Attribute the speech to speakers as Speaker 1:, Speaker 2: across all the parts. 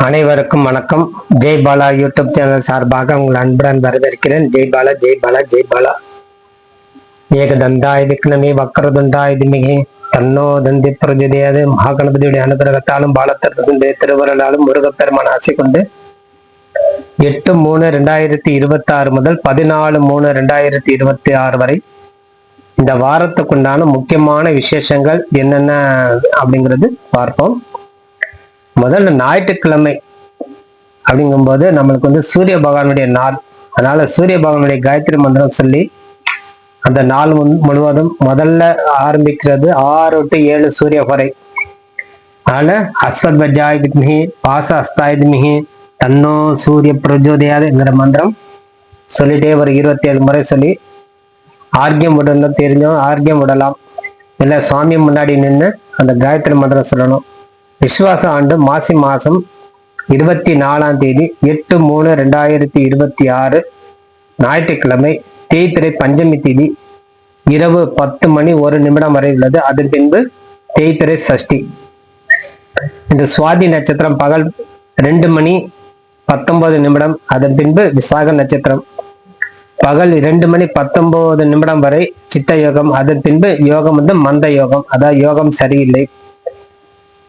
Speaker 1: அனைவருக்கும் வணக்கம். Jai Bala YouTube channel சார்பாக உங்கள் அன்புடன் வரவேற்கிறேன். ஜெய் பாலா, ஜெய் பாலா, ஜெய் பாலா. ஏகதந்தாய் விக்னமி வக்கரதுண்டாய் திமிகி தன்னோ தந்தி பிரஜதையாது மகாகணபதியுடைய அனுகிரகத்தாலும் பாலத்திற்கு திருவருளாலும் முருகப்பெருமான் ஆசை கொண்டு 8/3/2026 முதல் 14/3/2026 வரை இந்த வாரத்துக்குண்டான முக்கியமான விசேஷங்கள் என்னென்ன அப்படிங்கிறது பார்ப்போம். முதல்ல ஞாயிற்றுக்கிழமை அப்படிங்கும்போது நம்மளுக்கு சூரிய பகவானுடைய நாள். அதனால சூரிய பகவானுடைய காயத்ரி மந்திரம் சொல்லி அந்த நாள் முழுவதும் முதல்ல ஆரம்பிக்கிறது 6 to 7 சூரிய வரை. அதனால அஸ்வத்வஜாய் வித்மிஹி பாச அஸ்தாய் வித்மிஹி தன்னோ சூரிய பிரஜோதயாதுங்கிற மந்திரம் சொல்லிட்டே ஒரு 27 முறை சொல்லி ஆர்கியம் விடணும். தெரிஞ்சோம் ஆர்கியம் விடலாம், இல்லை சுவாமி முன்னாடி நின்று அந்த காயத்ரி மந்திரம் சொல்லணும். விஸ்வாச ஆண்டு மாசி மாசம் 24ஆம் தேதி 8/3/2026 ஞாயிற்றுக்கிழமை தேய்பிறை பஞ்சமி தேதி இரவு 10:01 வரை உள்ளது. அதன் பின்பு தேய்பிறை சஷ்டி. இந்த சுவாதி நட்சத்திரம் பகல் 2:19 அதன் பின்பு விசாக நட்சத்திரம் பகல் 2:19 வரை சித்த யோகம். அதன் பின்பு யோகம் மந்த யோகம், அதாவது யோகம் சரியில்லை.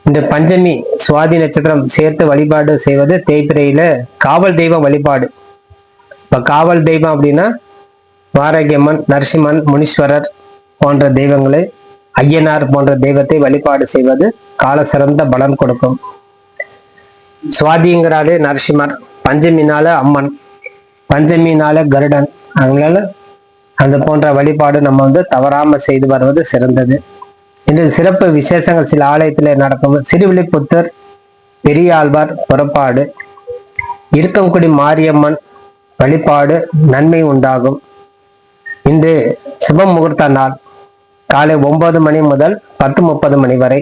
Speaker 1: இந்த பஞ்சமி சுவாதி நட்சத்திரம் சேர்த்து வழிபாடு செய்வது தேய்பிரையில காவல் தெய்வ வழிபாடு. இப்ப காவல் தெய்வம் அப்படின்னா வாராகியம்மன், நரசிம்மன், முனீஸ்வரர் போன்ற தெய்வங்களை, ஐயனார் போன்ற தெய்வத்தை வழிபாடு செய்வது கால சிறந்த பலன் கொடுக்கும். சுவாதிங்கிறாலே நரசிம்மர், பஞ்சமினால அம்மன், பஞ்சமினால கருடன். அதனால அந்த போன்ற வழிபாடு நம்ம தவறாம செய்து வருவது சிறந்தது. இன்று சிறப்பு விசேஷங்கள் சில ஆலயத்தில் நடக்கும். சிறுவில்லிபுத்தூர் பெரியாழ்வார் புறப்பாடு, இருக்கங்குடி மாரியம்மன் வழிபாடு நன்மை உண்டாகும். இன்று சுப முகூர்த்த நாள் காலை 9 முதல் 10:30 வரை.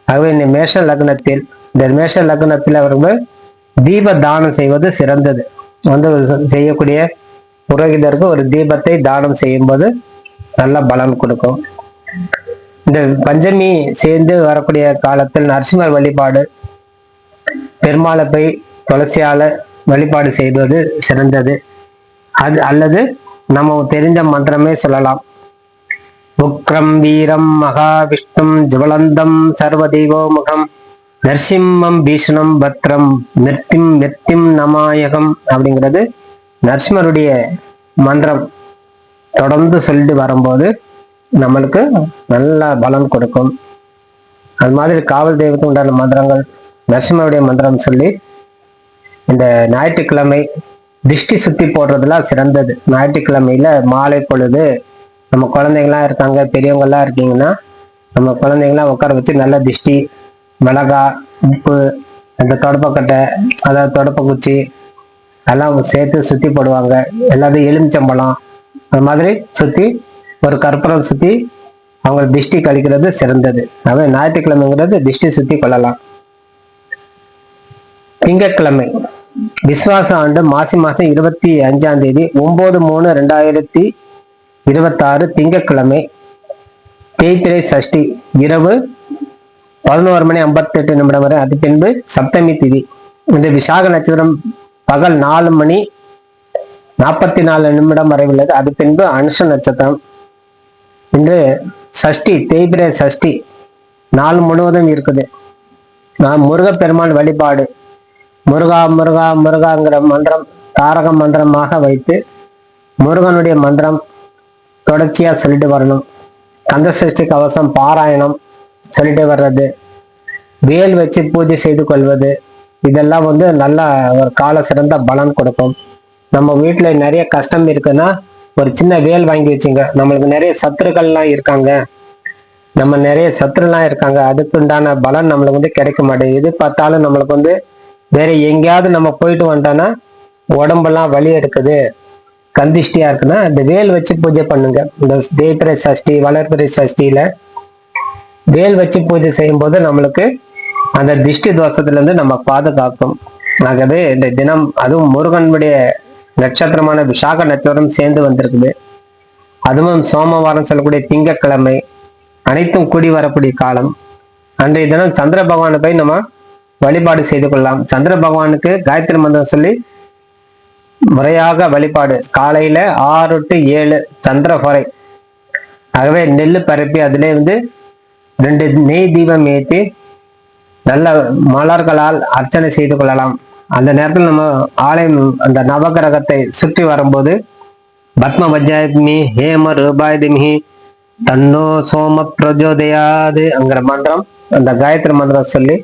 Speaker 1: ஆகவே இந்த மேஷ லக்னத்தில் அவர்கள் தீப தானம் செய்வது சிறந்தது. செய்யக்கூடிய புரோகிதருக்கு ஒரு தீபத்தை தானம் செய்யும் போது நல்ல பலன் கொடுக்கும். இந்த பஞ்சமி சேர்ந்து வரக்கூடிய காலத்தில் நரசிம்மர் வழிபாடு, பெருமாளை போய் துளசியால வழிபாடு செய்வது சிறந்தது. அது அல்லது நம்ம தெரிஞ்ச மந்திரமே சொல்லலாம். உக்ரம் வீரம் மகாவிஷ்ணும் ஜுவலந்தம் சர்வதெய்வோ முகம் நரசிம்மம் பீஷணம் பத்ரம் மிருத்திம் நமாயகம் அப்படிங்கிறது நரசிம்மருடைய மந்திரம். தொடர்ந்து சொல்லிட்டு வரும்போது நம்மளுக்கு நல்ல பலன் கொடுக்கும். அது மாதிரி காவல் தெய்வத்துக்கு உண்டான மந்திரங்கள், நரசிம்மருடைய மந்திரம் சொல்லி இந்த ஞாயிற்றுக்கிழமை திருஷ்டி சுத்தி போடுறதுலாம் சிறந்தது. ஞாயிற்றுக்கிழமையில மாலை பொழுது நம்ம குழந்தைங்களாம் இருக்காங்க, பெரியவங்கெல்லாம் இருக்கீங்கன்னா நம்ம குழந்தைங்களாம் உட்கார வச்சு நல்ல திருஷ்டி, மிளகா, உப்பு, அந்த தொடப்பக்கட்டை, அதாவது தொடப்பக்குச்சி எல்லாம் சேர்த்து சுத்தி போடுவாங்க. எல்லாத்தையும் எலுமிச்சம்பழம் அது மாதிரி சுத்தி ஒரு கற்பூரம் சுத்தி அவங்க திருஷ்டி கழிக்கிறது சிறந்தது. அதாவது ஞாயிற்றுக்கிழமைங்கிறது திருஷ்டி சுத்தி கொள்ளலாம். திங்கட்கிழமை விஸ்வாச ஆண்டு மாசி மாசம் 25ஆம் தேதி 9/3/2026 திங்கட்கிழமை தேய்பிறை சஷ்டி இரவு 11:58 வரை. அது பின்பு சப்தமி திதி. இந்த விசாக நட்சத்திரம் பகல் 4:44 வரை உள்ளது. அது பின்பு அனுஷ நட்சத்திரம். இன்று சஷ்டி, தேய்பிரை சஷ்டி நாள் முழுவதும் இருக்குது. நான் முருகப்பெருமான் வழிபாடு, முருகா முருகா முருகாங்கிற மந்திரம் தாரக மந்திரமாக வைத்து முருகனுடைய மந்திரம் தொடர்ச்சியா சொல்லிட்டு வரணும். கந்த சஷ்டி கவசம் பாராயணம் சொல்லிட்டு வர்றது, வேல் வச்சு பூஜை செய்து கொள்வது, இதெல்லாம் நல்ல ஒரு கால சிறந்த பலன் கொடுக்கும். நம்ம வீட்டுல நிறைய கஷ்டம் இருக்குன்னா ஒரு சின்ன வேல் வாங்கி வச்சுங்க. நம்மளுக்கு நிறைய சத்துருக்கள்லாம் இருக்காங்க, அதுக்கு உண்டான பலன் நம்மளுக்கு கிடைக்க மாட்டேங்குது. எது பார்த்தாலும் நம்மளுக்கு வேற எங்கேயாவது நம்ம போயிட்டு வந்துட்டோம்னா உடம்பெல்லாம் வலி எடுக்குது, கந்திஷ்டியா இருக்குன்னா இந்த வேல் வச்சு பூஜை பண்ணுங்க. இந்த தேய்பிறை சஷ்டி, வளர்பிறை சஷ்டியில வேல் வச்சு பூஜை செய்யும் போது நம்மளுக்கு அந்த திஷ்டி தோஷத்துல இருந்து நம்ம பாதுகாக்கும். ஆகவே இந்த தினம் அதுவும் முருகனுடைய நட்சத்திரமான விசாக நட்சத்திரம் சேர்ந்து வந்திருக்குது. அதுவும் சோமவாரம் சொல்லக்கூடிய திங்கட்கிழமை, அனைத்தும் கூடி வரக்கூடிய காலம். அன்றைய தினம் சந்திர பகவானை போய் நம்ம வழிபாடு செய்து கொள்ளலாம். சந்திர பகவானுக்கு காயத்ரி மந்திரம் சொல்லி முறையாக வழிபாடு காலையில 6 to 7 சந்திர ஹோரை. ஆகவே நெல்லு பரப்பி அதிலே 2 நெய் தீபம் ஏற்றி நல்ல மலர்களால் அர்ச்சனை செய்து கொள்ளலாம். அந்த நேரத்தில் நம்ம ஆலயம் அந்த நவகிரகத்தை சுற்றி வரும்போது பத்ம வஜ்ஜாயத்மி ஹேம ரூபாயதிமி தன்னோ சோம பிரஜோதயாது அங்கிற மந்திரம், அந்த காயத்ரி மந்திரம் சொல்லி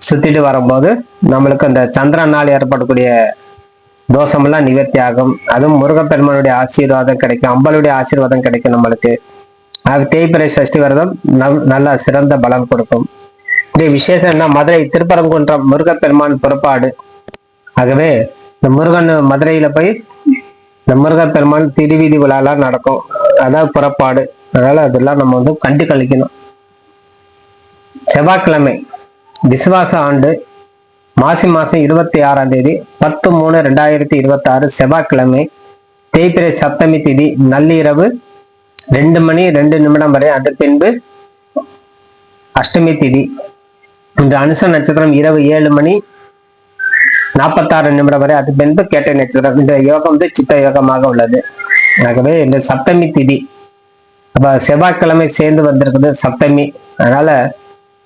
Speaker 1: சுத்திட்டு வரும்போது நம்மளுக்கு அந்த சந்திரனால் ஏற்படக்கூடிய தோஷமெல்லாம் நிவர்த்தி ஆகும். அதுவும் முருகப்பெருமானுடைய ஆசீர்வாதம் கிடைக்கும், அம்பளுடைய ஆசீர்வாதம் கிடைக்கும் நம்மளுக்கு. அது தேய்பிறை சஷ்டி விரதம் நல்ல சிறந்த பலம் கொடுக்கும். இந்த விசேஷம் என்ன, மதுரை திருப்பரங்குன்றம் முருகப்பெருமான் புறப்பாடு. ஆகவே இந்த முருகன் மதுரையில போய் இந்த முருகப்பெருமான் திருவீதி விழாலாம் நடக்கும், அதாவது புறப்பாடு. அதனால அதெல்லாம் நம்ம கண்டு கழிக்கணும். செவ்வாய்க்கிழமை விசுவாச ஆண்டு மாசி மாசம் 26ஆம் தேதி 10/3/2026 செவ்வாய்க்கிழமை தேய்பிறை சப்தமி திதி நள்ளிரவு 2 மணி 2 நிமிடம் வரை. அது பின்பு அஷ்டமி திதி. இந்த அனுச நட்சத்திரம் இரவு 7 மணி 46 நிமிடம் வரை. அது பின்பு கேட்டை நட்சத்திரம். இந்த யோகம் சித்த யோகமாக உள்ளது. ஆகவே இந்த சப்தமி திதி அப்ப செவ்வாய்க்கிழமை சேர்ந்து வந்திருக்குது சப்தமி. அதனால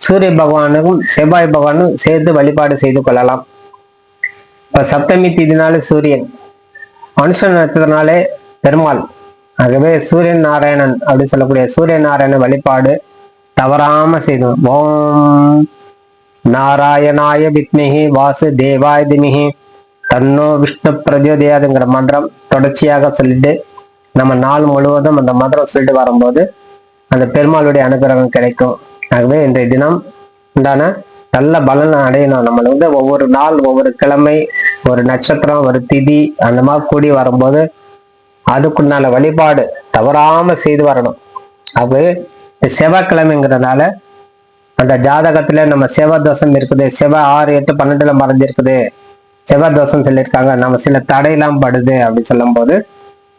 Speaker 1: சூரிய பகவானுக்கும் செவ்வாய் பகவானும் சேர்ந்து வழிபாடு செய்து கொள்ளலாம். இப்ப சப்தமி திதினாலே சூரியன், அனுஷ நட்சத்திரனாலே பெருமாள். ஆகவே சூரியன் நாராயணன் அப்படின்னு சொல்லக்கூடிய சூரிய நாராயண வழிபாடு தவறாம செய்யணும். ஓம் நாராயணாய வித்மிஹி வாசு தேவாய திமிஹி தன்னோ விஷ்ணு பிரஜோதயாதுங்கிற மந்திரம் தொடர்ச்சியாக சொல்லிட்டு நம்ம நாள் முழுவதும் அந்த மந்திரம் சொல்லிட்டு வரும்போது அந்த பெருமாளுடைய அனுகிரகம் கிடைக்கும். ஆகவே இன்றைய தினம் உண்டான நல்ல பலன் அடையணும். நம்ம ஒவ்வொரு நாள், ஒவ்வொரு கிழமை, ஒரு நட்சத்திரம், ஒரு திதி அந்த மாதிரி கூடி வரும்போது அதுக்குண்டான வழிபாடு தவறாம செய்து வரணும். ஆகவே செவ்வாய்க்கிழமைங்கிறதுனால அந்த ஜாதகத்துல நம்ம செவ்வாய் தோஷம் இருக்குது, செவ்வாய் 6, 8, 12 மறைஞ்சிருக்குது, செவ்வாய் தோஷம் சொல்லியிருக்காங்க, நம்ம சில தடையெல்லாம் படுது அப்படின்னு சொல்லும் போது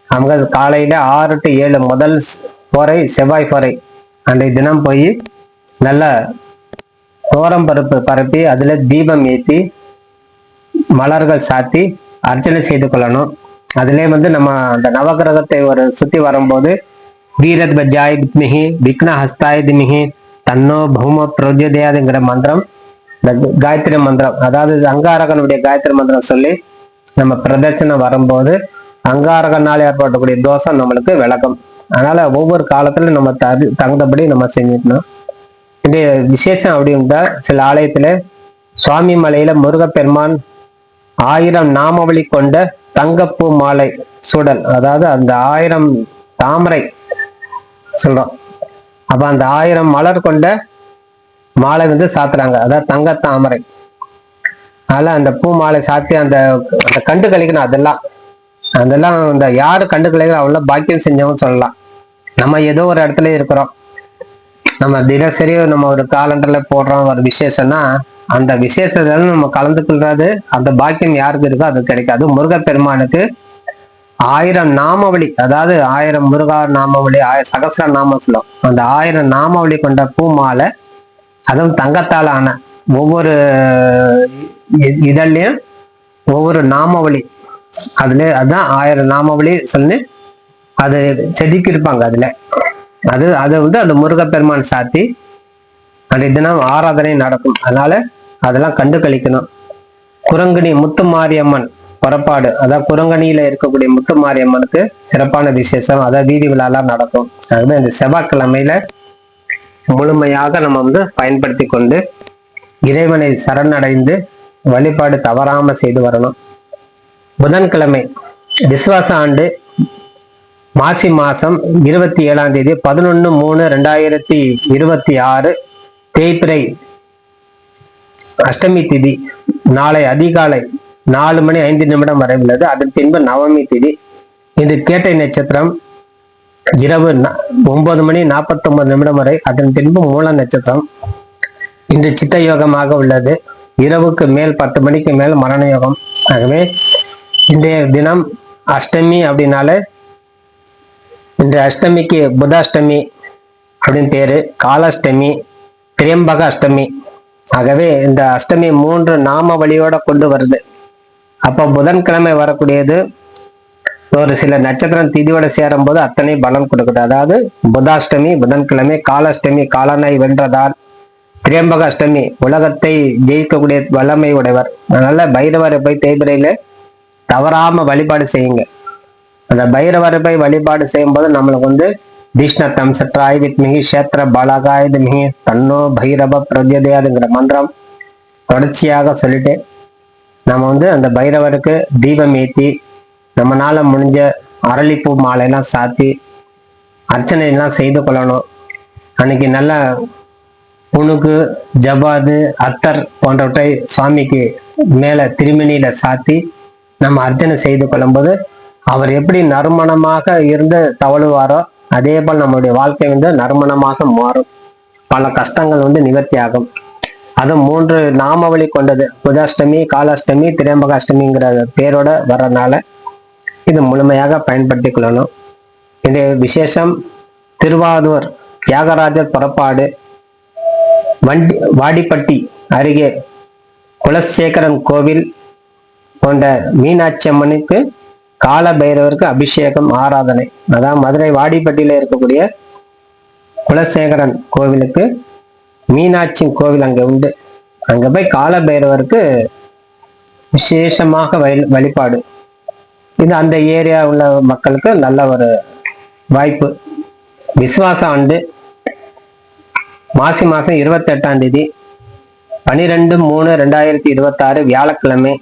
Speaker 1: அவங்க காலையில 6 to 7 முதல் போரை செவ்வாய் போரை அன்றைய தினம் போய் நல்ல தோரம் பருப்பு பரப்பி அதுல தீபம் ஏற்றி மலர்கள் சாத்தி அர்ச்சனை செய்து கொள்ளணும். அதுல நம்ம அந்த நவகிரகத்தை ஒரு சுத்தி வரும்போது வீரத் பஜாய் திமிஹி விக்ன ஹஸ்தாய் திமிஹி தன்னோ பௌம பிரஜோதயாதுங்கிற மந்திரம், இந்த காயத்ரி மந்திரம், அதாவது அங்காரகனுடைய காயத்ரி மந்திரம் சொல்லி நம்ம பிரதட்சணை வரும்போது அங்காரகனால் ஏற்படக்கூடிய தோஷம் நம்மளுக்கு விளக்கும். அதனால ஒவ்வொரு காலத்துல நம்ம தகுந்தபடி நம்ம செஞ்சுக்கணும். இந்த விசேஷம் அப்படின்னா சில ஆலயத்துல சுவாமி மலையில முருகப்பெருமான் 1000 நாமவழி கொண்ட தங்கப்பூ மாலை சூடல், அதாவது அந்த 1000 தாமரை சொல்றோம். அப்ப அந்த 1000 மலர் கொண்ட மாலை சாத்துறாங்க, அதாவது தங்க தாமரை. அதனால அந்த பூ மாலை சாத்தி அந்த கண்டு கழிக்கணும். அதெல்லாம் அந்த யாரு கண்டு கழிக்கணும் அவ்வளவு பாக்கியம் செஞ்சவங்க சொல்லலாம். நம்ம ஏதோ ஒரு இடத்துல இருக்கிறோம், நம்ம தினசரி நம்ம ஒரு காலண்டர்ல போடுறோம் ஒரு விசேஷம்னா அந்த விசேஷத்துல நம்ம கலந்துக்கிறது அந்த பாக்கியம் யாருக்கு இருக்கோ அது கிடைக்காது. முருகப்பெருமானுக்கு 1000 நாமவழி, அதாவது 1000 முருகா நாமவழி, சகசிர நாமம் சொல்லும். அந்த 1000 நாமவழி கொண்ட பூ மாலை, அதுவும் தங்கத்தால் ஆன ஒவ்வொரு இதழ்லையும் ஒவ்வொரு நாமவழி, அதுதான் 1000 நாமவழி சொல்லி அது செதுக்கி இருப்பாங்க. அது அந்த முருகப்பெருமான் சாத்தி அன்றைய தினம் ஆராதனை நடக்கும். அதனால அதெல்லாம் கண்டு கழிக்கணும். குரங்கணி முத்துமாரியம்மன் புறப்பாடு, அதாவது குரங்கணியில இருக்கக்கூடிய முத்துமாரியம்மனுக்கு சிறப்பான விசேஷம், அதாவது வீதி விழாலாம் நடக்கும். அதுதான் இந்த செவ்வாய்க்கிழமையில முழுமையாக நம்ம பயன்படுத்தி கொண்டு இறைவனை சரணடைந்து வழிபாடு தவறாம செய்து வரணும். புதன்கிழமை விசுவாச ஆண்டு மாசி மாசம் 27ஆம் தேதி 11/3/2026 தேய்பிறை அஷ்டமி திதி நாளை அதிகாலை 4 மணி 5 நிமிடம் வரை உள்ளது. அதன் பின்பு நவமி திதி. இன்று கேட்டை நட்சத்திரம் இரவு 9 மணி 49 நிமிடம் வரை. அதன் பின்பு மூல நட்சத்திரம். இன்று சித்த யோகமாக உள்ளது. இரவுக்கு மேல் 10 மணிக்கு மேல் மரண யோகம். ஆகவே இன்றைய தினம் அஷ்டமி அப்படின்னாலே இந்த அஷ்டமிக்கு புதாஷ்டமி அப்படின்னு பேரு, காலாஷ்டமி, திரியம்பக அஷ்டமி ஆகவே இந்த அஷ்டமி 3 நாம வழியோட கொண்டு வருது. அப்ப புதன்கிழமை வரக்கூடியது ஒரு சில நட்சத்திரம் திதியோட சேரும் போது அத்தனை பலம் கொடுக்குது. அதாவது புதாஷ்டமி புதன்கிழமை, காலாஷ்டமி காலனை வென்றதால், திரியம்பக அஷ்டமி உலகத்தை ஜெயிக்கக்கூடிய வல்லமை உடையவர். அதனால பைரவரை போய் தேய்பிரையில தவறாம வழிபாடு செய்யுங்க. அந்த பைரவரை போய் வழிபாடு செய்யும் போது நம்மளுக்கு தீஷ்ணத்தம் சற்றாய் வித்மிகி கஷேத்திர பாலகாய் மிகி தன்னோ பைரவ பிரஜதையாதுங்கிற மந்திரம் தொடர்ச்சியாக சொல்லிட்டு நம்ம அந்த பைரவருக்கு தீபம் ஏற்றி நம்மளால முடிஞ்ச அரளிப்பூ மாலையெல்லாம் சாத்தி அர்ச்சனை எல்லாம் செய்து கொள்ளணும். அன்னைக்கு நல்ல புணுகு, ஜபாது, அத்தர் போன்றவற்றை சுவாமிக்கு மேல திருமணியில சாத்தி நம்ம அர்ச்சனை செய்து கொள்ளும்போது அவர் எப்படி நறுமணமாக இருந்து தவழுவாரோ அதே போல் நம்மளுடைய வாழ்க்கை நறுமணமாக மாறும். பல கஷ்டங்கள் நிவர்த்தி ஆகும். அது 3 நாமவழி கொண்டது. புதாஷ்டமி, காலாஷ்டமி, திரியம்பகாஷ்டமிங்கிற பேரோட வர்றதுனால இது முழுமையாக பயன்படுத்தி கொள்ளணும். இது விசேஷம். திருவாரூர் தியாகராஜர் புறப்பாடு, வாடிப்பட்டி அருகே குலசேகரன் கோவில் போன்ற மீனாட்சி அம்மனுக்கு கால பைரவருக்கு அபிஷேகம் ஆராதனை. அதான் மதுரை வாடிப்பட்டியில இருக்கக்கூடிய குலசேகரன் கோவிலுக்கு மீனாட்சி கோவில் அங்க உண்டு. அங்க போய் கால பைரவருக்கு விசேஷமாக வழிபாடு. இது அந்த ஏரியா உள்ள மக்களுக்கு நல்ல ஒரு வாய்ப்பு. விசுவாச ஆண்டு மாசி மாசம் 28ஆம் தேதி 12/3/2026 வியாழக்கிழமை,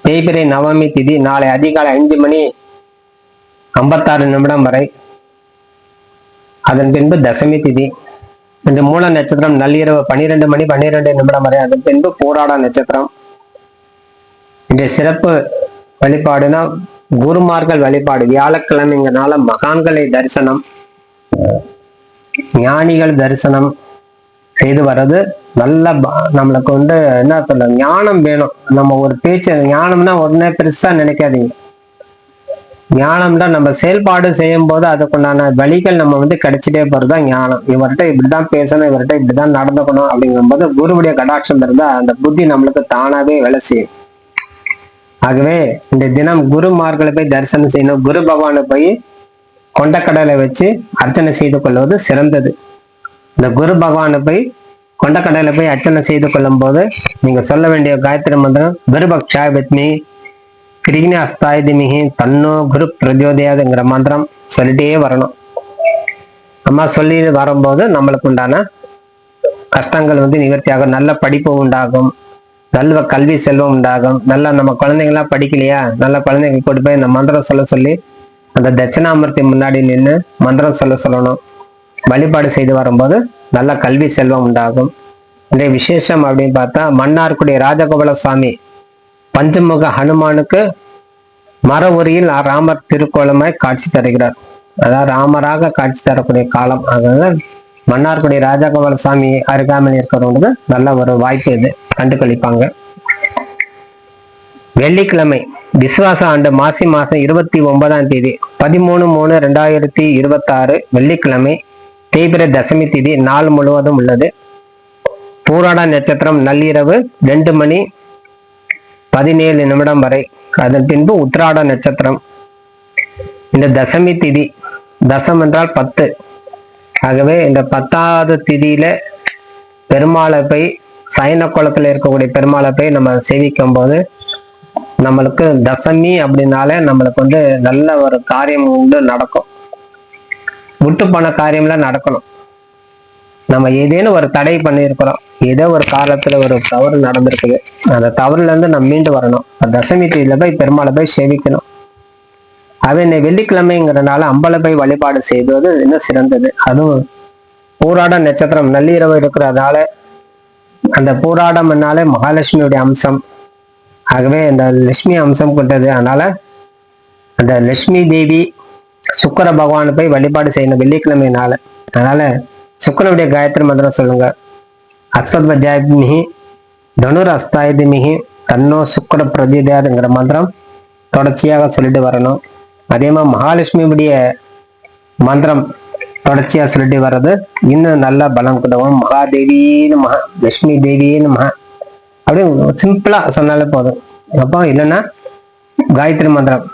Speaker 1: தேய்பிரை நவமி திதி நாளை அதிகாலை 5:56 வரை. அதன் பின்பு தசமி திதி. இந்த மூல நட்சத்திரம் நள்ளிரவு 12:12 வரை. அதன் பின்பு போராட நட்சத்திரம். இன்றைய சிறப்பு வழிபாடுனா குருமார்கள் வழிபாடு. வியாழக்கிழமைங்கிறனால மகான்களை தரிசனம், ஞானிகள் தரிசனம் செய்து வர்றது நல்ல. நம்மளுக்கு என்ன சொல்ல, ஞானம் வேணும். நம்ம ஒரு பேச்சு ஞானம்னா உடனே பெருசா நினைக்காதீங்க. ஞானம்னா நம்ம செயல்பாடு செய்யும் போது அதுக்குண்டான வழிகள் நம்ம கிடைச்சிட்டே போறதுதான் ஞானம். இவர்கிட்ட இப்படிதான் பேசணும், இவர்கிட்ட இப்படிதான் நடந்துக்கணும் அப்படிங்கும் போது குருவுடைய கடாட்சம் இருந்தா அந்த புத்தி நம்மளுக்கு தானாவே வேலை செய்யும். ஆகவே இந்த தினம் குருமார்களை போய் தரிசனம் செய்யணும். குரு பகவானை போய் கொண்டக்கடலை வச்சு அர்ச்சனை செய்து கொள்வது சிறந்தது. இந்த குரு பகவானை போய் கொண்டக்கடலை போய் அர்ச்சனை செய்து கொள்ளும் போது நீங்க சொல்ல வேண்டிய காயத்ரி மந்திரம் குருபக்ஷா வித்மி கிரிகினி அஸ்தாயுதிமிகி தன்னோ குரு பிரஜோதயாதுங்கிற மந்திரம் சொல்லிட்டே வரணும். அம்மா சொல்லி வரும்போது நம்மளுக்கு உண்டான கஷ்டங்கள் நிவர்த்தியாகும். நல்ல படிப்பு உண்டாகும், நல்ல கல்வி செல்வம் உண்டாகும். நல்லா நம்ம குழந்தைங்களாம் படிக்கலையா, நல்ல குழந்தைங்க கூட்டு போய் இந்த மந்திரம் சொல்ல சொல்லி அந்த தட்சிணாமூர்த்தி முன்னாடி நின்று மந்திரம் சொல்லணும். வழிபாடு செய்து வரும்போது நல்ல கல்வி செல்வம் உண்டாகும். இன்றைய விசேஷம் அப்படின்னு பார்த்தா மன்னார்குடி ராஜகோபால சுவாமி பஞ்சமுக ஹனுமானுக்கு மர உரியில் ராமர் திருக்கோலமாய் காட்சி தருகிறார். அதாவது ராமராக காட்சி தரக்கூடிய காலம். அதனால மன்னார்குடி ராஜகோபால சுவாமி அருகாமையில் இருக்கிறவங்களுக்கு நல்ல ஒரு வாய்ப்பு இது, கண்டுகளிப்பாங்க. வெள்ளிக்கிழமை விசுவாச ஆண்டு மாசி மாசம் 29ஆம் தேதி 13/3/2026 வெள்ளிக்கிழமை, தேய்பிரை தசமி திதி நாள் முழுவதும் உள்ளது. பூராட நட்சத்திரம் நள்ளிரவு 2:17 வரை. அதன் பின்பு உத்திராட நட்சத்திரம். இந்த தசமி திதி, தசம் என்றால் 10. ஆகவே இந்த 10வது திதியில பெருமாளை போய் சைன குளத்துல இருக்கக்கூடிய பெருமாளை போய் நம்ம சேவிக்கும் போது நம்மளுக்கு தசமி அப்படின்னாலே நம்மளுக்கு நல்ல ஒரு காரியம் நடக்கும். விட்டு போன காரியம்லாம் நடக்கணும். நம்ம ஏதேனும் ஒரு தடை பண்ணியிருக்கிறோம், ஏதோ ஒரு காலத்துல ஒரு தவறு நடந்திருக்குது, அந்த தவறுல இருந்து நம்ம மீண்டு வரணும். தசமி தேதியில போய் பெருமாளை போய் சேவிக்கணும். அது இந்த வெள்ளிக்கிழமைங்கிறதுனால அம்பல போய் வழிபாடு செய்வது இன்னும் சிறந்தது. அதுவும் பூராட நட்சத்திரம் நள்ளிரவு இருக்கிறதுனால அந்த பூராடம்னாலே மகாலட்சுமியுடைய அம்சம். ஆகவே அந்த லட்சுமி அம்சம் கொண்டது. அதனால அந்த லட்சுமி தேவி சுக்கர பகவானை போய் வழிபாடு செய்யணும் வெள்ளிக்கிழமைனால. அதனால சுக்கரனுடைய காயத்ரி மந்திரம் சொல்லுங்க. அஸ்வத்வஜாமிகி தனுர் அஸ்தாயுதிமிகி தன்னோ சுக்கர பிரதிதாதுங்கிற மந்திரம் தொடர்ச்சியாக சொல்லிட்டு வரணும். அதே மாதிரி மகாலட்சுமியுடைய மந்திரம் தொடர்ச்சியா சொல்லிட்டு வர்றது இன்னும் நல்ல பலம் கொடுக்கும். மகாதேவின்னு மகா, லட்சுமி தேவின்னு மகா, அப்படியே சிம்பிளா சொன்னாலே போதும். அப்போ இல்லைன்னா காயத்ரி மந்திரம்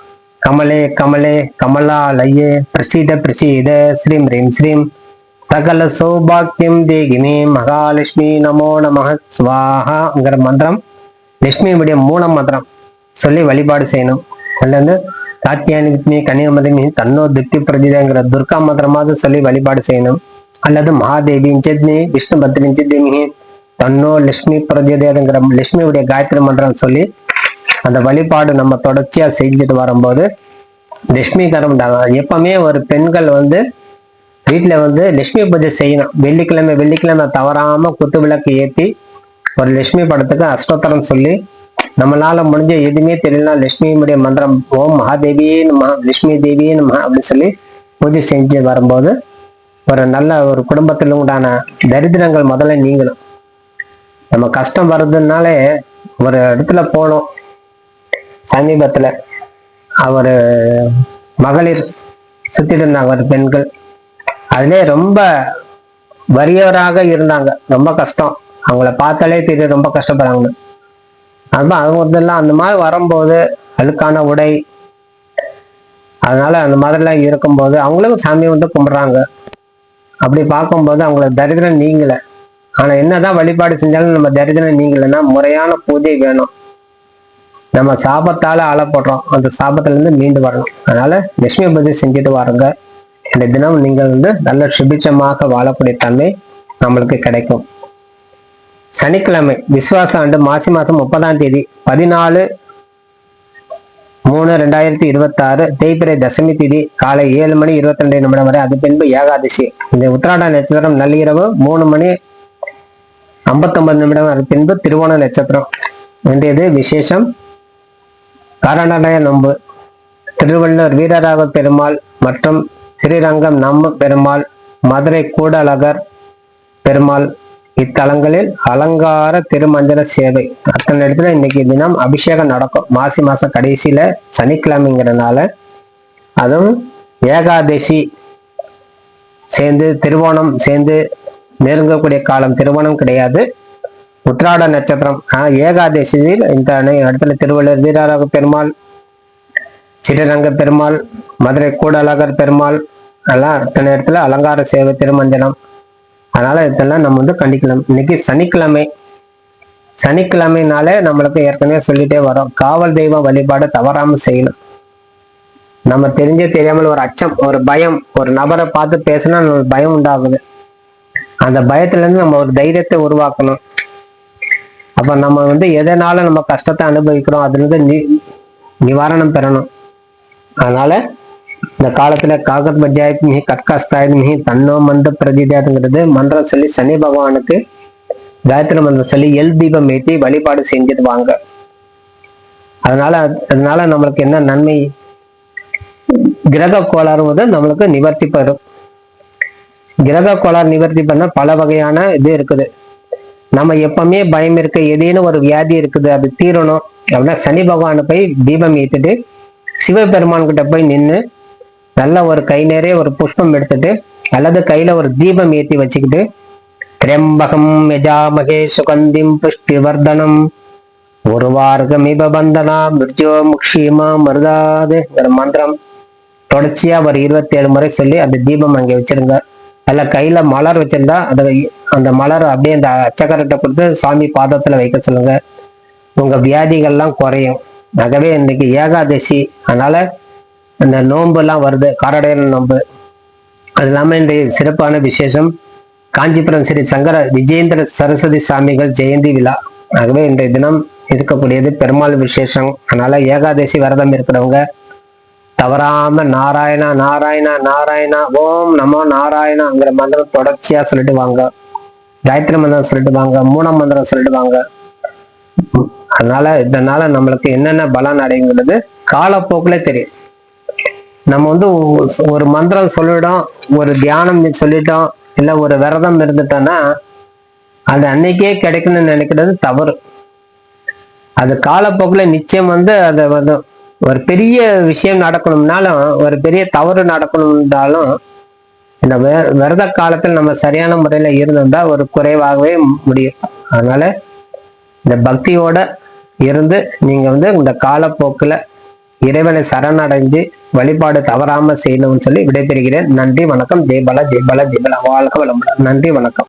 Speaker 1: கமலே கமலே கமலா லயே பிரசீத பிரசீத ஸ்ரீம் ரீம் ஸ்ரீம் சகல சௌபாக்கியம் தேகினே மகாலட்சுமி நமோ நம ஸ்வாஹாங்கிற மந்திரம் லட்சுமியுடைய மூல மந்திரம் சொல்லி வழிபாடு செய்யணும். அதுல இருந்து காத்தியானி வித்மி கன்னியமதமி தன்னோ திப்தி பிரதிதங்கிற துர்கா மந்திரமாவது சொல்லி வழிபாடு செய்யணும். அல்லது மகாதேவி சித்மி விஷ்ணு பத்ரி சித்திமி தன்னோ லட்சுமி பிரதிதேங்கிற லட்சுமியுடைய காயத்ரி மந்திரம் சொல்லி அந்த வழிபாடு நம்ம தொடர்ச்சியா செஞ்சுட்டு வரும்போது லட்சுமி கரம் எப்பவுமே ஒரு பெண்கள் வீட்டுல லட்சுமி பூஜை செய்யணும். வெள்ளிக்கிழமை தவறாம குத்து விளக்கு ஏற்றி ஒரு லட்சுமி படத்துக்கு அஷ்டோத்தரம் சொல்லி, நம்மளால முடிஞ்ச எதுவுமே தெரியலனா லட்சுமியுடைய மந்திரம் ஓம் மகாதேவியே நம லட்சுமி தேவியே நம அப்படின்னு சொல்லி பூஜை செஞ்சு வரும்போது ஒரு நல்ல ஒரு குடும்பத்தில் உண்டான தரித்திரங்கள் முதல்ல நீங்களும். நம்ம கஷ்டம் வர்றதுனாலே ஒரு இடத்துல போனோம், சமீபத்துல அவர் மகளிர் சுத்திட்டு இருந்தாங்க ஒரு பெண்கள், அதுலேயே ரொம்ப வறியவராக இருந்தாங்க. ரொம்ப கஷ்டம், அவங்கள பார்த்தாலே தெரியும் ரொம்ப கஷ்டப்படுறாங்க. அதுதான் அவங்க அந்த மாதிரி வரும்போது அழுக்கான உடை, அதனால அந்த மாதிரிலாம் இருக்கும்போது அவங்களும் சாமி கும்பிடுறாங்க. அப்படி பார்க்கும்போது அவங்கள தரித்திரம் நீங்கலை. ஆனா என்னதான் வழிபாடு செஞ்சாலும் நம்ம தரித்திரம் நீங்கலைன்னா முறையான பூஜை வேணும். நம்ம சாபத்தால ஆளப்படுறோம், அந்த சாபத்துல இருந்து மீண்டு வரணும். அதனால லட்சுமி பூஜை செஞ்சுட்டு வாருங்க. இந்த தினம் நீங்கள் நல்ல சுபிட்சமாக வாழக்கூடிய தன்மை நம்மளுக்கு கிடைக்கும். சனிக்கிழமை விஸ்வாச ஆண்டு மாசி மாசம் 30ஆம் தேதி 14/3/2026 தேய்பிரை தசமி திதி காலை 7:22 வரை. அது பின்பு ஏகாதசி. இந்த உத்திராட நட்சத்திரம் நள்ளிரவு 3:59 அது பின்பு திருவோண நட்சத்திரம். இன்றையது விசேஷம் காரணடைய நோன்பு. திருவள்ளுவர் வீரராக பெருமாள் மற்றும் ஸ்ரீரங்கம் நம்ம பெருமாள், மதுரை கூடலகர் பெருமாள் இத்தலங்களில் அலங்கார திருமஞ்சன சேவை. அத்தனை இடத்துல இன்னைக்கு தினம் அபிஷேகம் நடக்கும். மாசி மாசம் கடைசியில சனிக்கிழமைங்கிறதுனால, அதுவும் ஏகாதசி சேர்ந்து திருவோணம் சேர்ந்து நெருங்கக்கூடிய காலம். திருவோணம் கிடையாது, உத்திராட நட்சத்திரம். ஏகாதசியில் இந்த இடத்துல திருவள்ளுவர் வீரராக பெருமாள், ஸ்ரீரங்க பெருமாள், மதுரை கூடலகர் பெருமாள் எல்லாம் அத்தனை இடத்துல அலங்கார சேவை திருமஞ்சனம். அதனால இதெல்லாம் நம்ம கண்டிக்கலாம். இன்னைக்கு சனிக்கிழமை. சனிக்கிழமைனாலே நம்மளுக்கு ஏற்கனவே சொல்லிட்டே வரோம், காவல் தெய்வ வழிபாடு தவறாம செய்யணும். நம்ம தெரிஞ்சே தெரியாமல் ஒரு அச்சம், ஒரு பயம், ஒரு நபரை பார்த்து பேசினா நம்மளுக்கு பயம் உண்டாகுது. அந்த பயத்துல இருந்து நம்ம ஒரு தைரியத்தை உருவாக்கணும். அப்ப நம்ம எதனால நம்ம கஷ்டத்தை அனுபவிக்கிறோம் அதுல இருந்து நிவாரணம் பெறணும். அதனால இந்த காலத்துல காகத் பஞ்சாயத்து மிகி கட்காஸ்தாயத் மிகி தன்னோ மந்த பிரதிதாதுங்கிறது மந்திரம் சொல்லி சனி பகவானுக்கு காயத்ரி மந்திரம் சொல்லி தீபம் ஏற்றி வழிபாடு செஞ்சுட்டு வாங்க. அதனால நம்மளுக்கு என்ன நன்மை? கிரக கோளாறு நம்மளுக்கு நிவர்த்தி பெறும். கிரக கோளாறு நிவர்த்தி பண்ண பல வகையான இது இருக்குது. நம்ம எப்பவுமே பயம் இருக்க, ஏதேனும் ஒரு வியாதி இருக்குது அது தீரணும் அப்படின்னா சனி பகவானு போய் தீபம் ஏற்றிட்டு சிவபெருமான் கிட்ட போய் நின்று நல்ல ஒரு கை நிறைய ஒரு புஷ்பம் எடுத்துட்டு அல்லது கையில ஒரு தீபம் ஏற்றி வச்சுக்கிட்டு திரம்பகம் யஜாமகே சுகந்திம் புஷ்டி வர்தனம் ஒருவார்கமிப பந்தனா மிர்ஜோ முக்ஷிமா மருதாதுங்கிற மந்திரம் தொடர்ச்சியா ஒரு 27 முறை சொல்லி அந்த தீபம் அங்கே வச்சிருங்க. அல்ல கையில மலர் வச்சிருந்தா அந்த மலர் அப்படியே அந்த அச்சக்கரத்தை கொடுத்து சுவாமி பாதத்துல வைக்க சொல்லுங்க. உங்க வியாதிகள்லாம் குறையும். ஆகவே இன்னைக்கு ஏகாதசி, அதனால இந்த நோன்பு எல்லாம் வருது, காரடையான நோன்பு. அது இல்லாம இன்றைய சிறப்பான விசேஷம் காஞ்சிபுரம் ஸ்ரீ சங்கர விஜயேந்திர சரஸ்வதி சாமிகள் ஜெயந்தி விழா. ஆகவே இன்றைய தினம் இருக்கக்கூடியது பெருமாள் விசேஷம். அதனால ஏகாதசி விரதம் இருக்கிறவங்க தவறாம நாராயணா நாராயணா நாராயணா ஓம் நமோ நாராயணாங்கிற மந்திரம் தொடர்ச்சியா சொல்லிட்டு வாங்க. காயத்ரி மந்திரம் சொல்லிட்டு வாங்க, மூணாம் மந்திரம் சொல்லிட்டு வாங்க. இதனால நம்மளுக்கு என்னென்ன பலன் அடைங்கிறது காலப்போக்குல தெரியும். நம்ம ஒரு மந்திரம் சொல்லிட்டோம், ஒரு தியானம் சொல்லிட்டோம், இல்ல ஒரு விரதம் இருந்துட்டோம்னா அது அன்னைக்கே கிடைக்கணும்னு நினைக்கிறது தவறு. அது காலப்போக்குல நிச்சயம் அது ஒரு பெரிய விஷயம் நடக்கணும்னாலும், ஒரு பெரிய தவறு நடக்கணும்னாலும் இந்த விரத காலத்தில் நம்ம சரியான முறையில இருந்திருந்தா ஒரு குறைவாகவே முடியும். அதனால இந்த பக்தியோட இருந்து நீங்க இந்த காலப்போக்குல இறைவனை சரணடைஞ்சு வழிபாடு தவறாம செய்யணும்னு சொல்லி விடைபெறுகிறேன். நன்றி வணக்கம். ஜெய்பாலா ஜெய்பாலா ஜெய்பாலா. வாழ்க வளமுடன். நன்றி வணக்கம்.